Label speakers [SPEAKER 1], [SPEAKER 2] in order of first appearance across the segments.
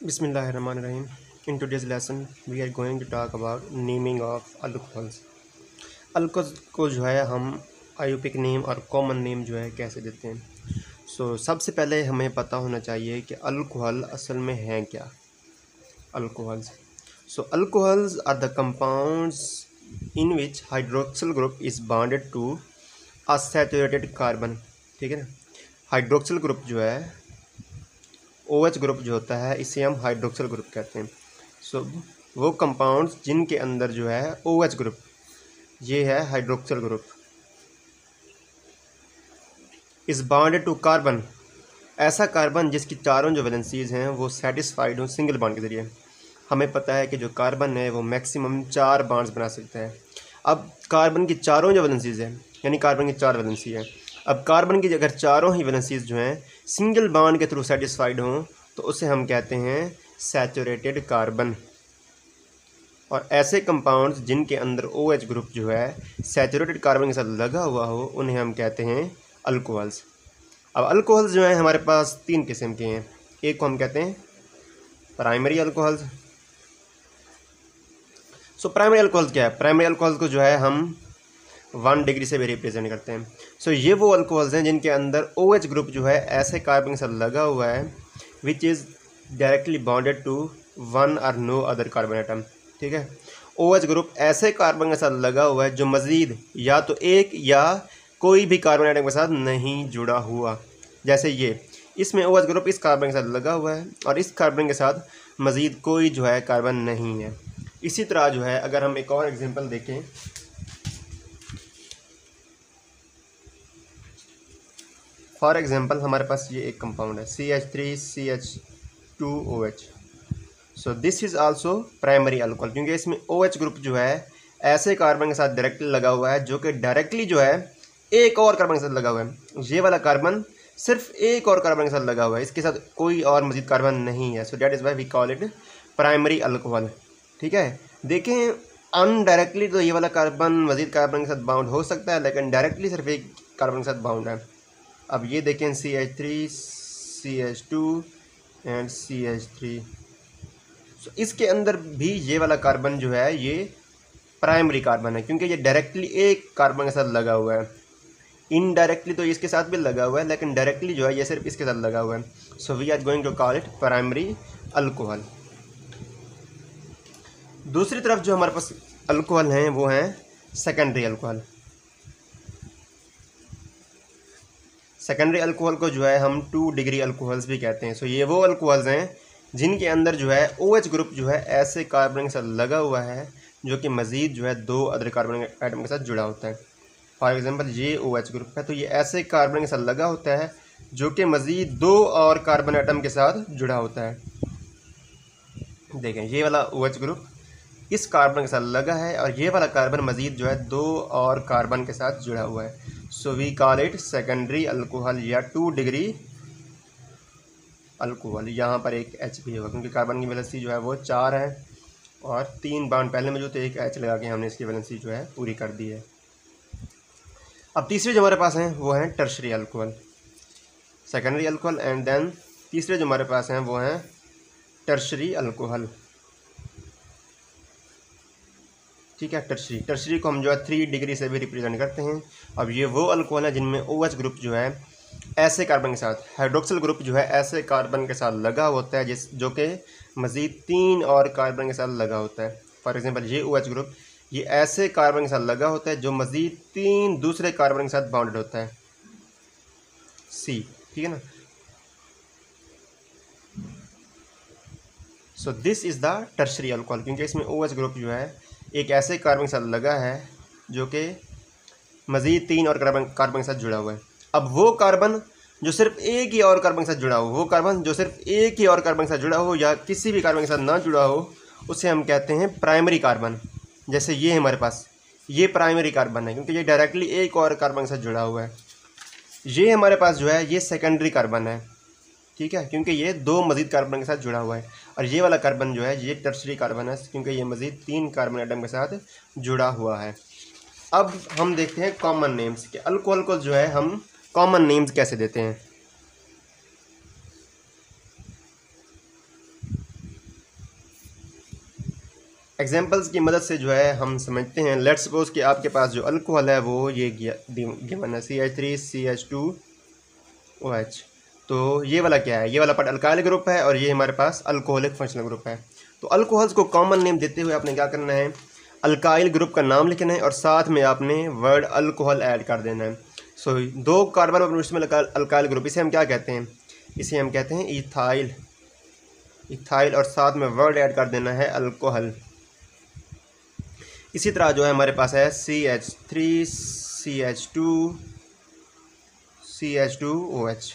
[SPEAKER 1] Bismillahirrahmanirrahim. In today's lesson, we are going to talk about naming of alcohols. Alcohol को जो है हम आयुपिक name और कॉमन नेम जो है कैसे देते हैं। सबसे पहले हमें पता होना चाहिए कि अल्कोहल असल में हैं क्या। Alcohols are the compounds in which hydroxyl group is bonded to a saturated carbon. ठीक है ना, हाइड्रोक्सिल ग्रुप जो है OH ग्रुप जो होता है इसे हम हाइड्रोक्सिल ग्रुप कहते हैं। वो कंपाउंड्स जिनके अंदर जो है OH ग्रुप, ये है हाइड्रोक्सिल ग्रुप, इस बॉन्डेड टू कार्बन, ऐसा कार्बन जिसकी चारों जो वैलेंसीज हैं वो सेटिस्फाइड हो सिंगल बॉन्ड के जरिए। हमें पता है कि जो कार्बन है वो मैक्सिमम 4 बॉन्ड्स बना सकता है। अब कार्बन की चारों जो वैलेंसीज हैं, यानी कार्बन की 4 वैलेंसी है, अब कार्बन की अगर चारों ही वैलेंसीज जो हैं सिंगल बॉन्ड के थ्रू सेटिस्फाइड हों तो उसे हम कहते हैं सैचुरेटेड कार्बन। और ऐसे कंपाउंड्स जिनके अंदर OH ग्रुप जो है सैचुरेटेड कार्बन के साथ लगा हुआ हो उन्हें हम कहते हैं अल्कोहल्स। अब अल्कोहल्स जो हैं हमारे पास 3 किस्म के हैं। एक को हम कहते हैं प्राइमरी अल्कोहल्स। प्राइमरी अल्कोहल्स क्या है? प्राइमरी अल्कोहल्स को जो है हम 1 डिग्री से भी रिप्रेजेंट करते हैं। ये वो अल्कोहल्स हैं जिनके अंदर OH ग्रुप जो है ऐसे कार्बन के साथ लगा हुआ है which is directly bonded to 1 और नो अदर कार्बन एटम। ठीक है, OH ग्रुप ऐसे कार्बन के साथ लगा हुआ है जो मज़ीद या तो एक या कोई भी कार्बन एटम के साथ नहीं जुड़ा हुआ। जैसे ये, इसमें OH ग्रुप इस कार्बन के साथ लगा हुआ है और इस कार्बन के साथ मज़ीद कोई जो है कार्बन नहीं है। इसी तरह जो है अगर हम एक और एग्जांपल देखें, फॉर एग्जांपल हमारे पास ये एक कंपाउंड है CH3CH2OH। This is also primary alcohol क्योंकि इसमें OH ग्रुप जो है ऐसे कार्बन के साथ डायरेक्टली लगा हुआ है जो कि डायरेक्टली जो है एक और कार्बन के साथ लगा हुआ है। ये वाला कार्बन सिर्फ एक और कार्बन के साथ लगा हुआ है, इसके साथ कोई और मजीद कार्बन नहीं है। That is why we call it primary alcohol. ठीक है, देखें अनडायरेक्टली तो ये वाला कार्बन मजीद कार्बन के साथ बाउंड हो सकता है, लेकिन डायरेक्टली सिर्फ एक कार्बन के साथ बाउंड है। अब ये देखें CH3 CH2 एंड CH3। इसके अंदर भी ये वाला कार्बन जो है ये प्राइमरी कार्बन है क्योंकि ये डायरेक्टली एक कार्बन के साथ लगा हुआ है। इनडायरेक्टली तो इसके साथ भी लगा हुआ है, लेकिन डायरेक्टली जो है ये सिर्फ इसके साथ लगा हुआ है। We are going to call it primary alcohol. दूसरी तरफ जो हमारे पास अल्कोहल हैं वो हैं सेकेंडरी अल्कोहल। सेकेंडरी अल्कोहल को जो है हम 2 डिग्री अल्कोहल्स भी कहते हैं। ये वो अल्कोहल्स हैं जिनके अंदर जो है OH ग्रुप जो है ऐसे कार्बन के साथ लगा हुआ है जो कि मज़ीद जो है 2 अदर कार्बन एटम के साथ जुड़ा होता है। फॉर एग्जांपल ये OH ग्रुप है तो ये ऐसे कार्बन के साथ लगा होता है जो कि मज़ीद 2 और कार्बन एटम के साथ जुड़ा होता है। देखें ये वाला OH ग्रुप इस कार्बन के साथ लगा है और ये वाला कार्बन मज़ीद जो है 2 और कार्बन के साथ जुड़ा हुआ है। We call it secondary alcohol या 2 डिग्री अल्कोहल। यहाँ पर एक H भी होगा क्योंकि कार्बन की वैलेंसी जो है वो 4 है और 3 बॉन्ड पहले मौजूद थे, एक H लगा के हमने इसकी वैलेंसी जो है पूरी कर दी है। अब तीसरे जो हमारे पास हैं वो हैं tertiary alcohol. Secondary alcohol and then तीसरे जो हमारे पास हैं वो हैं टर्शरी अल्कोहल। ठीक है, टर्शरी को हम जो है 3 डिग्री से भी रिप्रेजेंट करते हैं। अब ये वो अल्कोहल है जिनमें OH ग्रुप जो है ऐसे कार्बन के साथ, हाइड्रोक्सिल ग्रुप जो है ऐसे कार्बन के साथ लगा होता है जो कि मज़ीद 3 और कार्बन के साथ लगा होता है। फॉर एग्जांपल ये OH ग्रुप ये ऐसे कार्बन के साथ लगा होता है जो मज़ीद 3 दूसरे कार्बन के साथ बाउंडेड होता है, C। ठीक है ना, this is the tertiary alcohol क्योंकि इसमें OH ग्रुप जो है एक ऐसे कार्बन के साथ लगा है जो कि मज़ीद 3 और कार्बन के साथ जुड़ा हुआ है। अब वो कार्बन जो सिर्फ एक ही और कार्बन के साथ जुड़ा हो, वो कार्बन जो सिर्फ एक ही और कार्बन के साथ जुड़ा हो या किसी भी कार्बन के साथ ना जुड़ा हो, उसे हम कहते हैं प्राइमरी कार्बन। जैसे ये हमारे पास ये प्राइमरी कार्बन है क्योंकि ये डायरेक्टली एक और कार्बन के साथ जुड़ा हुआ है। ये हमारे पास जो है ये सेकेंडरी कार्बन है, ठीक है, क्योंकि ये 2 मज़ीद कार्बन के साथ जुड़ा हुआ है। और ये वाला कार्बन जो है ये टर्शरी कार्बन है क्योंकि ये मज़ीद 3 कार्बन एटम के साथ जुड़ा हुआ है। अब हम देखते हैं कॉमन नेम्स के अल्कोहल को जो है हम कॉमन नेम्स कैसे देते हैं। एग्जांपल्स की मदद से जो है हम समझते हैं। लेट्स सपोज कि आपके पास जो अल्कोहल है वो ये गिवन है CH3CH2OH। तो ये वाला क्या है, ये वाला पार्ट अल्काइल ग्रुप है और ये हमारे पास अल्कोहलिक फंक्शनल ग्रुप है। तो अल्कोहल्स को कॉमन नेम देते हुए आपने क्या करना है, अल्काइल ग्रुप का नाम लिखना है और साथ में आपने वर्ड अल्कोहल ऐड कर देना है। सो 2 कार्बन और इसमें अल्काइल ग्रुप, इसे हम क्या कहते हैं, इसे हम कहते हैं इथाइल। इथाइल और साथ में वर्ड ऐड कर देना है अल्कोहल। इसी तरह जो है हमारे पास है CH3CH2CH2OH।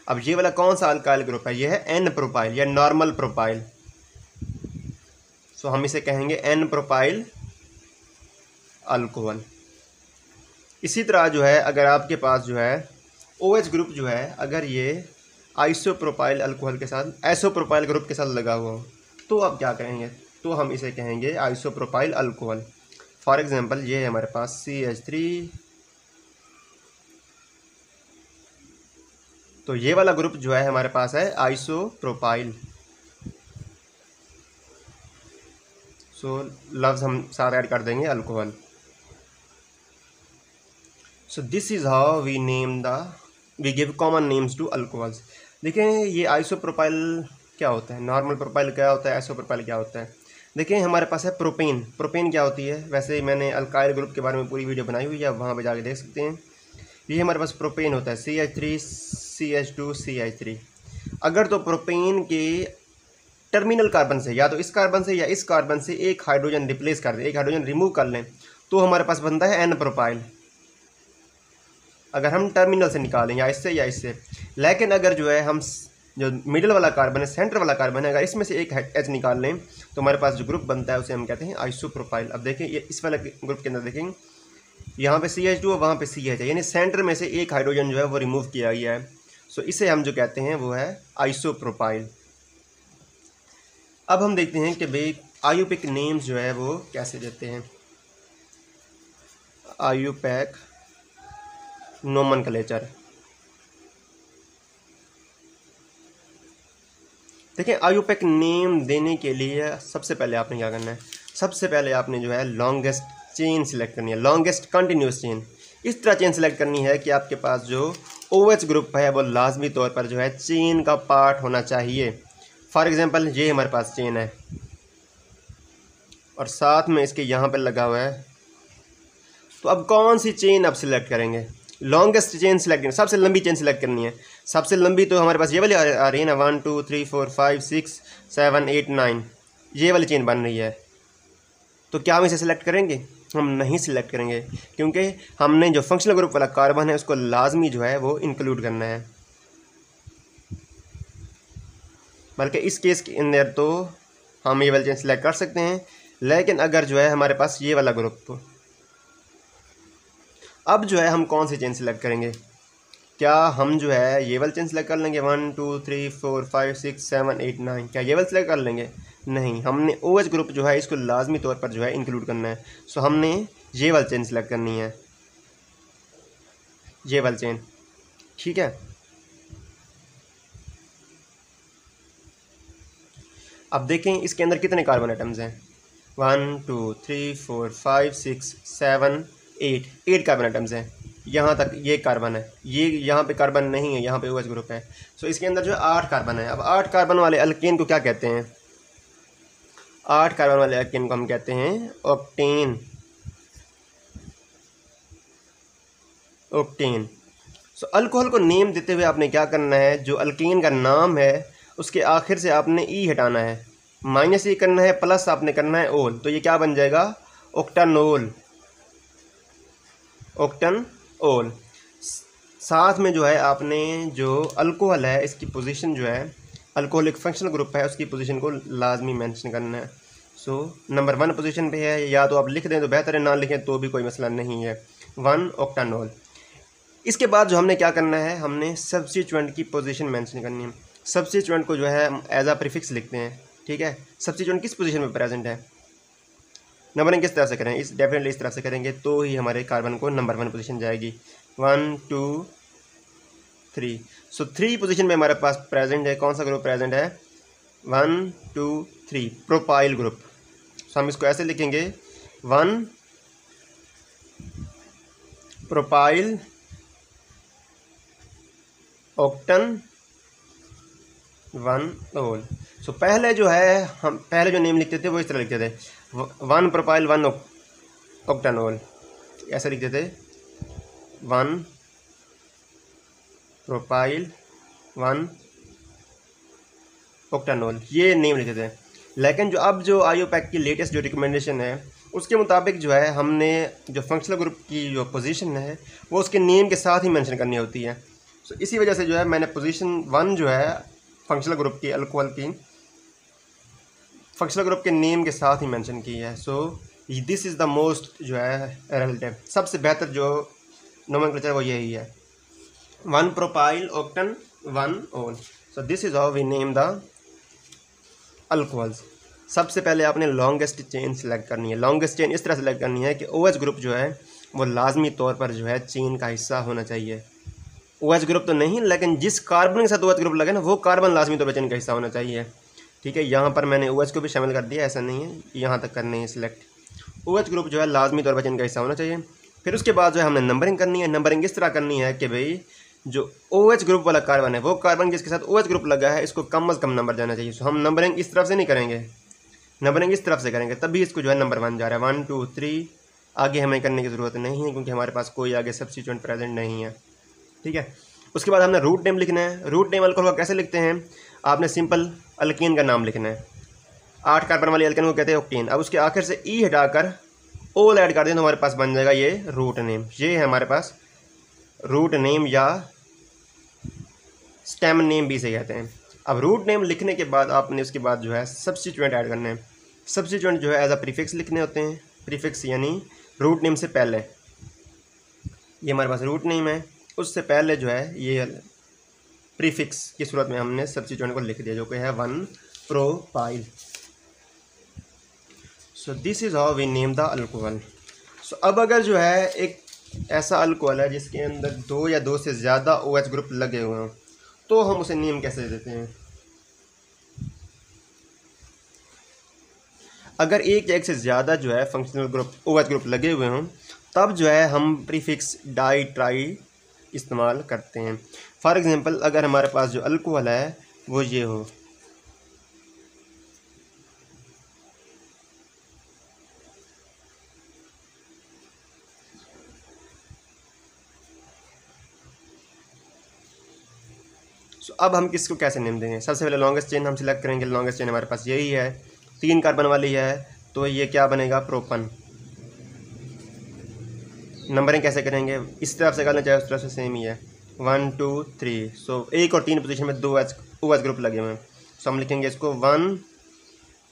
[SPEAKER 1] अब ये वाला कौन सा अल्काइल ग्रुप है, ये है एन प्रोपाइल या नॉर्मल प्रोपाइल। सो हम इसे कहेंगे एन प्रोपाइल अल्कोहल। इसी तरह जो है अगर आपके पास जो है OH ग्रुप जो है अगर ये आइसोप्रोपाइल अल्कोहल के साथ आइसोप्रोपाइल ग्रुप के साथ लगा हुआ हो तो आप क्या कहेंगे, तो हम इसे कहेंगे आइसोप्रोपाइल अल्कोहल। फॉर एग्जांपल ये है हमारे पास CH3, तो ये वाला ग्रुप जो है हमारे पास है आइसोप्रोपाइल। सो लफ्ज़ हम सारे ऐड कर देंगे alcohol. So this is how we give common names to alcohols. देखें ये आइसोप्रोपाइल क्या होता है, नॉर्मल प्रोपाइल क्या होता है, आइसोप्रोपाइल क्या होता है। देखिए हमारे पास है प्रोपेन। प्रोपेन क्या होती है, वैसे मैंने अल्काइल ग्रुप के बारे में पूरी वीडियो बनाई हुई है, आप वहाँ पे जाके देख सकते हैं। ये हमारे पास प्रोपेन होता है CH3CH2CH3। अगर तो प्रोपेन के टर्मिनल कार्बन से या तो इस कार्बन से या इस कार्बन से एक हाइड्रोजन रिप्लेस कर दें, एक हाइड्रोजन रिमूव कर लें तो हमारे पास बनता है एन प्रोपाइल। अगर हम टर्मिनल से निकालें या इससे। लेकिन अगर जो है हम जो मिडिल वाला कार्बन है, सेंटर वाला कार्बन है, अगर इसमें से एक H निकाल लें तो हमारे पास जो ग्रुप बनता है उसे हम कहते हैं आइसोप्रोपाइल। अब देखें ये इस वाले ग्रुप के अंदर देखेंगे यहाँ पे CH2 और वहाँ पे CH है, यानी सेंटर में से एक हाइड्रोजन जो है वो रिमूव किया गया है। सो इसे हम जो कहते हैं वो है आइसोप्रोपाइल। अब हम देखते हैं कि भाई आयुपिक नेम्स जो है वो कैसे देते हैं। IUPAC nomenclature. देखिए आयुपैक नेम देने के लिए सबसे पहले आपने क्या करना है, सबसे पहले आपने जो है लॉन्गेस्ट चेन सिलेक्ट करनी है, लॉन्गेस्ट कंटिन्यूस चेन। इस तरह चेन सिलेक्ट करनी है कि आपके पास जो OH ग्रुप है वो लाजमी तौर पर जो है चेन का पार्ट होना चाहिए। फॉर एग्जांपल ये हमारे पास चेन है और साथ में इसके यहाँ पर लगा हुआ है। तो अब कौन सी चेन आप सिलेक्ट करेंगे, लॉन्गेस्ट चेन सिलेक्ट करनी, सबसे लंबी चेन सिलेक्ट करनी है। सबसे लंबी तो हमारे पास ये वाली आ रही है ना, 1 2 3 4 5 6 7 8 9, ये वाली चेन बन रही है। तो क्या हम इसे सिलेक्ट करेंगे, हम नहीं सिलेक्ट करेंगे, क्योंकि हमने जो फंक्शनल ग्रुप वाला कार्बन है उसको लाजमी जो है वो इंक्लूड करना है। बल्कि इस केस के अंदर तो हम ये वाली चेन सिलेक्ट कर सकते हैं, लेकिन अगर जो है हमारे पास ये वाला ग्रुप, तो अब जो है हम कौन सी चेन सिलेक्ट करेंगे, क्या हम जो है ये वाली चेन सिलेक्ट कर लेंगे 1 2 3 4 5 6 7 8 9, क्या ये वाली सिलेक्ट कर लेंगे, नहीं, हमने OH ग्रुप जो है इसको लाजमी तौर पर जो है इंक्लूड करना है। सो हमने ये वाली चेन सिलेक्ट करनी है, ये वाली चेन, ठीक है। अब देखें इसके अंदर कितने कार्बन आइटम्स हैं, 1 2 3 4 5 6 7 8 कार्बन आइटम्स हैं। यहाँ तक ये कार्बन है, ये यहाँ पे कार्बन नहीं है, यहाँ पे OH ग्रुप है। सो इसके अंदर जो है 8 कार्बन है। अब 8 कार्बन वाले अल्केन को क्या कहते हैं, 8 कार्बन वाले अल्केन को हम कहते हैं ऑक्टेन। ऑक्टेन। सो अल्कोहल को नेम देते हुए आपने क्या करना है, जो अल्केन का नाम है उसके आखिर से आपने ई हटाना है, माइनस ई करना है, प्लस आपने करना है ओल, तो ये क्या बन जाएगा, ऑक्टानोल। ऑक्टानोल। साथ में जो है आपने जो अल्कोहल है इसकी पोजीशन जो है, अल्कोहलिक फंक्शनल ग्रुप है उसकी पोजीशन को लाजमी मेंशन करना है। सो नंबर 1 पोजीशन पे है, या तो आप लिख दें तो बेहतर है, ना लिखें तो भी कोई मसला नहीं है, 1 ऑक्टानोल। इसके बाद जो हमने क्या करना है, हमने सब्स्टिट्यूएंट की पोजीशन मेंशन करनी है। सब्स्टिट्यूएंट को जो है एज आ प्रीफिक्स लिखते हैं, ठीक है। सब्स्टिट्यूएंट किस पोजीशन में प्रेजेंट है, नंबरिंग किस तरह से करें, इस डेफिनेटली इस तरह से करेंगे तो ही हमारे कार्बन को नंबर 1 पोजीशन जाएगी, 1 2 3। सो 3 पोजीशन में हमारे पास प्रेजेंट है, कौन सा ग्रुप प्रेजेंट है, 1 2 3 प्रोपाइल ग्रुप। सो हम इसको ऐसे लिखेंगे 1 प्रोपाइल ऑक्टन 1 ओल। सो पहले जो है हम पहले जो नेम लिखते थे वो इस तरह लिखते थे 1 प्रोपाइल 1 ऑक्टन ओल, ऐसे लिखते थे 1 प्रोपाइल 1 ऑक्टेनॉल, ये नेम लिखे थे। लेकिन जो अब जो आईयूपैक की लेटेस्ट जो रिकमेंडेशन है उसके मुताबिक जो है हमने जो फंक्शनल ग्रुप की जो पोजीशन है वो उसके नेम के साथ ही मेंशन करनी होती है। सो इसी वजह से जो है मैंने पोजीशन 1 जो है फंक्शनल ग्रुप की अल्कोहल की फंक्शनल ग्रुप के नेम के साथ ही मेंशन की है। सो दिस इज़ द मोस्ट जो है रिलेटिव, सबसे बेहतर जो नोमेनक्लेचर वो यही है 1 propyl octan 1 ol. So this is how we name the alcohols. सबसे पहले आपने लॉन्गेस्ट चेन सिलेक्ट करनी है। लॉन्गेस्ट चेन इस तरह सेलेक्ट करनी है कि OH ग्रुप जो है वो लाजमी तौर पर जो है चेन का हिस्सा होना चाहिए। OH ग्रुप तो नहीं, लेकिन जिस कार्बन के साथ OH ग्रुप लगे ना वो कार्बन लाजमी तौर पर चेन का हिस्सा होना चाहिए। ठीक है, यहाँ पर मैंने OH को भी शामिल कर दिया, ऐसा नहीं है, यहाँ तक करनी है सिलेक्ट। OH ग्रुप जो है लाजमी तौर पर चेन का हिस्सा होना चाहिए। फिर उसके बाद जो है हमने नंबरिंग करनी है। नंबरिंग इस तरह करनी है कि भाई जो OH ग्रुप वाला कार्बन है वो कार्बन जिसके साथ OH ग्रुप लगा है इसको कम अज़ कम नंबर जाना चाहिए। सो हम नंबरिंग इस तरफ से नहीं करेंगे, नंबरिंग इस तरफ से करेंगे, तभी इसको जो है नंबर 1 जा रहा है 1 2 3। आगे हमें करने की ज़रूरत नहीं है क्योंकि हमारे पास कोई आगे सब्स्टिट्यूएंट प्रेजेंट नहीं है। ठीक है, उसके बाद हमने रूट नेम लिखना है। रूट नेम अल्कोहल का कैसे लिखते हैं, आपने सिंपल अल्कीन का नाम लिखना है। 8 कार्बन वाली अल्कीन को कहते हैं ऑक्टेन। अब उसके आखिर से ई हटाकर ओल ऐड कर दें तो हमारे पास बन जाएगा ये रूट नेम। ये है हमारे पास रूट नेम या स्टेम नेम भी से कहते हैं। अब रूट नेम लिखने के बाद आपने उसके बाद जो है सब्स्टिट्यूएंट ऐड करने हैं। सब्स्टिट्यूएंट जो है एज अ प्रीफिक्स लिखने होते हैं। प्रीफिक्स यानी रूट नेम से पहले, ये हमारे पास रूट नेम है, उससे पहले जो है ये प्रीफिक्स की सूरत में हमने सब्स्टिट्यूएंट को लिख दिया जो कि है 1 propyl. So this is how we name the alcohol. So अब अगर जो है एक ऐसा अल्कोहल है जिसके अंदर 2 या 2 से ज़्यादा OH ग्रुप लगे हुए हों तो हम उसे नेम कैसे देते हैं। अगर एक से ज़्यादा जो है फंक्शनल ग्रुप OH ग्रुप लगे हुए हों तब जो है हम प्रीफिक्स डाई ट्राई इस्तेमाल करते हैं। फॉर एग्जांपल अगर हमारे पास जो अल्कोहल है वो ये हो, सो अब हम किसको कैसे नेम देंगे। सबसे पहले लॉन्गेस्ट चेन हम सिलेक्ट करेंगे। लॉन्गेस्ट चेन हमारे पास यही है, 3 कार्बन वाली है, तो ये क्या बनेगा प्रोपन। नंबरिंग कैसे करेंगे, इस तरफ से करना चाहे उस तरफ से सेम ही है 1 2 3। सो 1 और 3 पोजीशन में 2 OH ग्रुप लगे हुए हैं। सो हम लिखेंगे इसको 1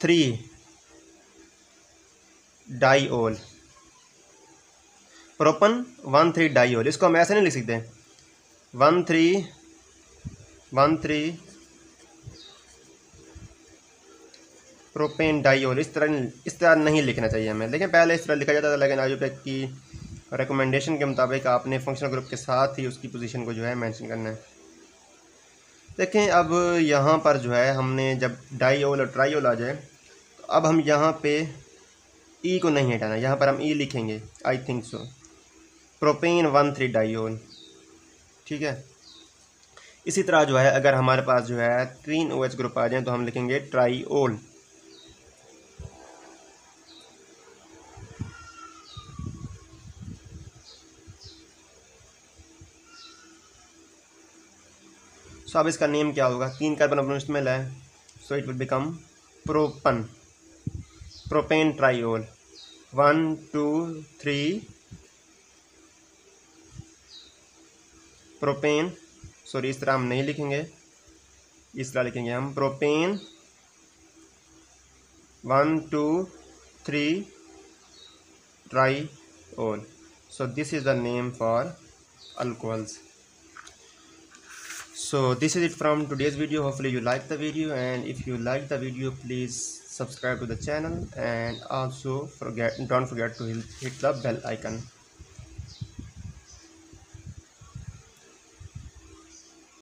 [SPEAKER 1] 3 डाईओल प्रोपन 1 3 डाईओल। इसको हम ऐसे नहीं लिख सकते 1 3 प्रोपेन डाईओल, इस तरह नहीं लिखना चाहिए हमें। लेकिन पहले इस तरह लिखा जाता था, लेकिन आईयूपैक की रिकमेंडेशन के मुताबिक आपने फंक्शनल ग्रुप के साथ ही उसकी पोजीशन को जो है मेंशन करना है। देखें अब यहाँ पर जो है हमने जब डाईओल और ट्राईओल आ जाए तो अब हम यहाँ पे ई को नहीं हटाना, यहाँ पर हम ई लिखेंगे I think so, propane 1 3 diol. ठीक है, इसी तरह जो है अगर हमारे पास जो है 3 OH ग्रुप आ जाए तो हम लिखेंगे ट्राईओल। सो अब इसका नेम क्या होगा, 3 कार्बन अपने इसमें है, so it will become propane propane triol 1 2 3 propane. Sorry इस तरह हम नहीं लिखेंगे, इस तरह लिखेंगे हम propane 1 2 3 triol. So this is the name for alcohols. So this is it from today's video. Hopefully you like the video, and if you like the video please subscribe to the channel, and also don't forget to hit the bell icon.